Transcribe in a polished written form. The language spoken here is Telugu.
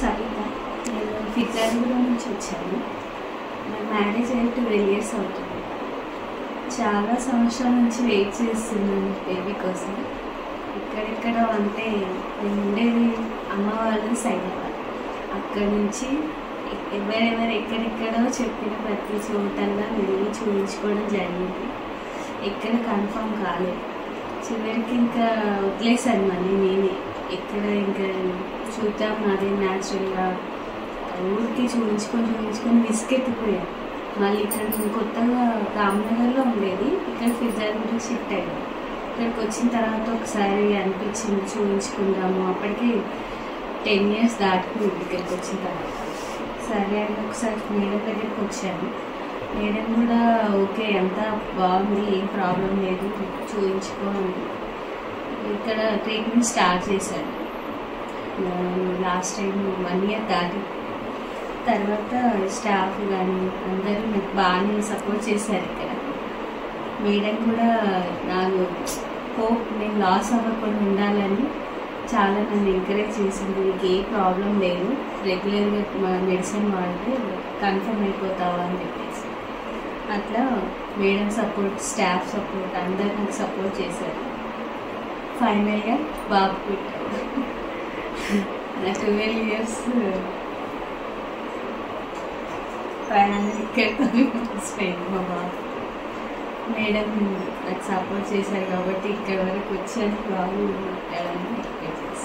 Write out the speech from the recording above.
సవిత. నేను ఫిబ్రవరిలో నుంచి వచ్చాను. నాకు మ్యారేజ్ అయ్యి 12 years అవుతుంది. చాలా సంవత్సరాల నుంచి వెయిట్ చేస్తున్నాను బేబీ కోసం. ఎక్కడెక్కడ అంటే నేను ఉండేది అమ్మ వాళ్ళ సైడ్. అక్కడి నుంచి ఎవరెవరు ఎక్కడెక్కడో చెప్పిన ప్రతి చోటల్లా వెళ్ళి చూపించుకోవడం జరిగింది. ఎక్కడ కన్ఫర్మ్ కాలేదు. చివరికి ఇంకా వదిలేసాను మళ్ళీ నేనే. ఎక్కడ ఇంకా చూద్దాం అదే న్యాచురల్గా ఊరికి చూపించుకొని విసుకెత్తిపోయాను. మళ్ళీ ఇక్కడ కొత్తగా రామ్నగర్లో ఉండేది, ఇక్కడ ఫిబ్రవరిలో షిఫ్ట్ అయ్యాను. ఇక్కడికి వచ్చిన తర్వాత ఒకసారి అనిపించింది చూపించుకుందాము. అప్పటికే 10 years దాటుకుంది ఇక్కడికి వచ్చిన తర్వాత. సరే అని ఒకసారి మేడం దగ్గరికి వచ్చాను. మేడం కూడా ఓకే అంతా బాగుంది, ఏం ప్రాబ్లం లేదు, చూపించుకోండి. ఇక్కడ ట్రీట్మెంట్ స్టార్ట్ చేశాను. లాస్ట్ టైం 1 year దాటి తర్వాత స్టాఫ్ కానీ అందరూ నాకు బాగానే సపోర్ట్ చేశారు. ఇక్కడ మేడం కూడా నాకు హోప్ నేను లాస్ అవ్వకుండా ఉండాలని చాలా నన్ను ఎంకరేజ్ చేసింది. నీకు ఏ ప్రాబ్లం లేదు, రెగ్యులర్గా మెడిసిన్ వాడితే కన్ఫర్మ్ అయిపోతావా అని చెప్పేసి. అట్లా మేడం సపోర్ట్, స్టాఫ్ సపోర్ట్ అందరూ నాకు సపోర్ట్ చేశారు. ఫైనల్గా బాబు పెట్టారు. నా 12 years ప్రయాణం ఇక్కడితో స్పెయిన్. మా బాబు మేడం నాకు సపోర్ట్ చేశారు కాబట్టి ఇక్కడ వరకు వచ్చాను. బాబు పెట్టాలని ఎక్స్పెక్ట్ చేశాను.